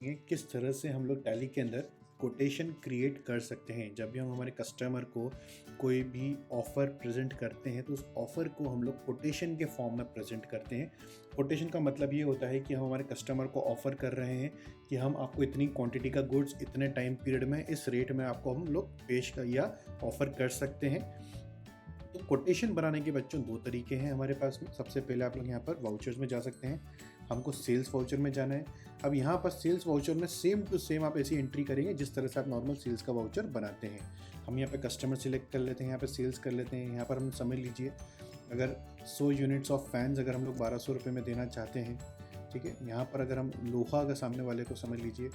ये किस तरह से हम लोग टैली के अंदर कोटेशन क्रिएट कर सकते हैं। जब भी हम हमारे कस्टमर को कोई भी ऑफ़र प्रेजेंट करते हैं तो उस ऑफ़र को हम लोग कोटेशन के फॉर्म में प्रेजेंट करते हैं। कोटेशन का मतलब ये होता है कि हम हमारे कस्टमर को ऑफ़र कर रहे हैं कि हम आपको इतनी क्वांटिटी का गुड्स इतने टाइम पीरियड में इस रेट में आपको हम लोग पेश कर या ऑफ़र कर सकते हैं। तो कोटेशन बनाने के बच्चों दो तरीके हैं हमारे पास में। सबसे पहले आप लोग यहाँ पर वाउचर्स में जा सकते हैं, हमको सेल्स वाउचर में जाना है। अब यहाँ पर सेल्स वाउचर में सेम टू सेम आप ऐसी एंट्री करेंगे जिस तरह से आप नॉर्मल सेल्स का वाउचर बनाते हैं। हम यहाँ पे कस्टमर सिलेक्ट कर लेते हैं, यहाँ पे सेल्स कर लेते हैं। यहाँ पर हम समझ लीजिए अगर 100 यूनिट्स ऑफ फैंस अगर हम लोग 1200 रुपये में देना चाहते हैं, ठीक है। यहाँ पर अगर हम लोहा अगर सामने वाले को समझ लीजिए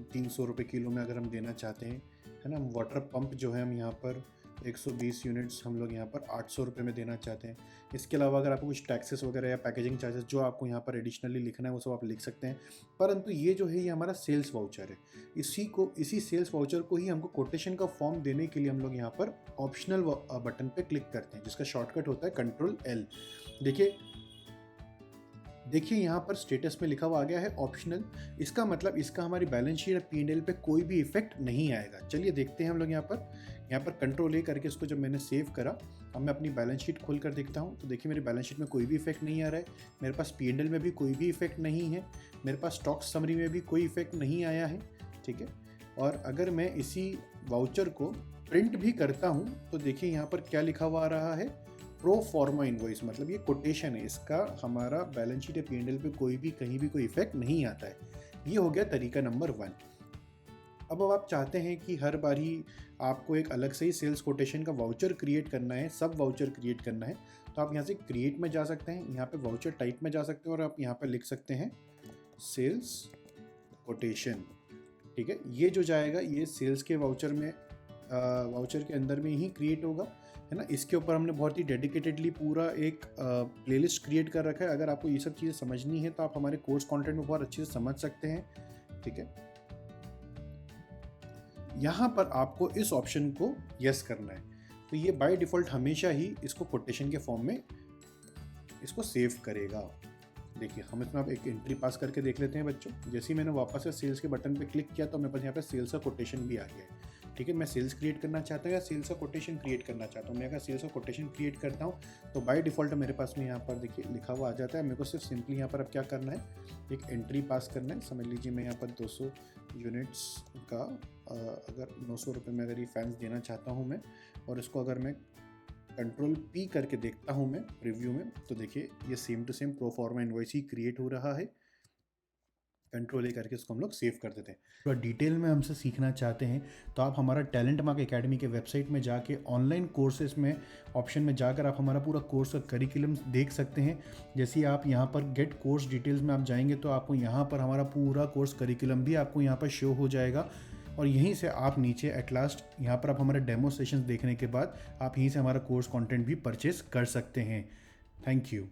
300 रुपये किलो में अगर हम देना चाहते हैं, है ना। वाटर पंप जो है हम यहाँ पर 120 यूनिट्स हम लोग यहाँ पर 800 रुपये में देना चाहते हैं। इसके अलावा अगर आपको कुछ टैक्सेस वगैरह या पैकेजिंग चार्जेस जो आपको यहाँ पर एडिशनली लिखना है वो सब आप लिख सकते हैं। परंतु ये जो है ये हमारा सेल्स वाउचर है। इसी सेल्स वाउचर को ही हमको कोटेशन का फॉर्म देने के लिए हम लोग यहाँ पर ऑप्शनल बटन पे क्लिक करते हैं, जिसका शॉर्टकट होता है Ctrl+L। देखिए यहाँ पर स्टेटस में लिखा हुआ आ गया है ऑप्शनल। इसका मतलब इसका हमारी बैलेंस शीट या P&L पे कोई भी इफेक्ट नहीं आएगा। चलिए देखते हैं हम लोग यहाँ पर Ctrl+A करके इसको जब मैंने सेव करा, अब मैं अपनी बैलेंस शीट खोल कर देखता हूँ तो देखिए मेरी बैलेंस शीट में कोई भी इफेक्ट नहीं आ रहा है। मेरे पास P&L में भी कोई भी इफेक्ट नहीं है, मेरे पास स्टॉक समरी में भी कोई इफेक्ट नहीं आया है, ठीक है। और अगर मैं इसी वाउचर को प्रिंट भी करता हूँ तो देखिए यहाँ पर क्या लिखा हुआ आ रहा है, प्रो फॉर्मा इनवॉइस, मतलब ये कोटेशन है, इसका हमारा बैलेंस शीट या P&L पे कोई भी कहीं भी कोई इफेक्ट नहीं आता है। ये हो गया तरीका नंबर 1। अब आप चाहते हैं कि हर बारी आपको एक अलग से ही सेल्स कोटेशन का वाउचर क्रिएट करना है, सब वाउचर क्रिएट करना है, तो आप यहाँ से क्रिएट में जा सकते हैं, यहाँ पे वाउचर टाइप में जा सकते हैं और आप यहाँ पे लिख सकते हैं सेल्स कोटेशन, ठीक है। ये जो जाएगा ये सेल्स के वाउचर में वाउचर के अंदर में ही क्रिएट होगा, है ना। इसके ऊपर हमने बहुत ही डेडिकेटेडली पूरा एक प्लेलिस्ट क्रिएट कर रखा है। अगर आपको ये सब चीज़ें समझनी है तो आप हमारे कोर्स कंटेंट में बहुत अच्छे से समझ सकते हैं, ठीक है। यहाँ पर आपको इस ऑप्शन को यस करना है, तो ये बाय डिफ़ॉल्ट हमेशा ही इसको कोटेशन के फॉर्म में इसको सेव करेगा। देखिए हम इसमें आप एक एंट्री पास करके देख लेते हैं बच्चों। जैसे ही मैंने वापस से सेल्स के बटन पे क्लिक किया तो मेरे पास यहाँ पे सेल्स का कोटेशन भी आ गया है, ठीक है। मैं सेल्स क्रिएट करना चाहता हूँ या सेल्स का कोटेशन क्रिएट करना चाहता हूँ। मैं अगर सेल्स का कोटेशन क्रिएट करता हूँ तो बाय डिफ़ॉल्ट मेरे पास में यहाँ पर देखिए लिखा हुआ आ जाता है। मेरे को सिर्फ सिंपली यहाँ पर अब क्या करना है, एक एंट्री पास करना है। समझ लीजिए मैं यहाँ पर 200 यूनिट्स का अगर 900 रुपये में अगर ये फैंस देना चाहता हूँ मैं, और इसको अगर मैं Ctrl+P करके देखता हूँ मैं रिव्यू में, तो देखिए ये सेम टू सेम प्रो फॉर्मा इनवॉइस ही क्रिएट हो रहा है। Ctrl+A करके इसको हम लोग सेव कर देते हैं। तो डिटेल में हमसे सीखना चाहते हैं तो आप हमारा टैलेंट मार्क एकेडमी के वेबसाइट में जाके ऑनलाइन कोर्सेज में ऑप्शन में जाकर आप हमारा पूरा कोर्स का करिकुलम देख सकते हैं। जैसे आप यहाँ पर गेट कोर्स डिटेल्स में आप जाएंगे तो आपको यहाँ पर हमारा पूरा कोर्स करिकुलम भी आपको यहाँ पर शो हो जाएगा, और यहीं से आप नीचे एट लास्ट यहाँ पर आप हमारे डेमो सेशंस देखने के बाद आप यहीं से हमारा कोर्स कंटेंट भी परचेस कर सकते हैं। Thank you.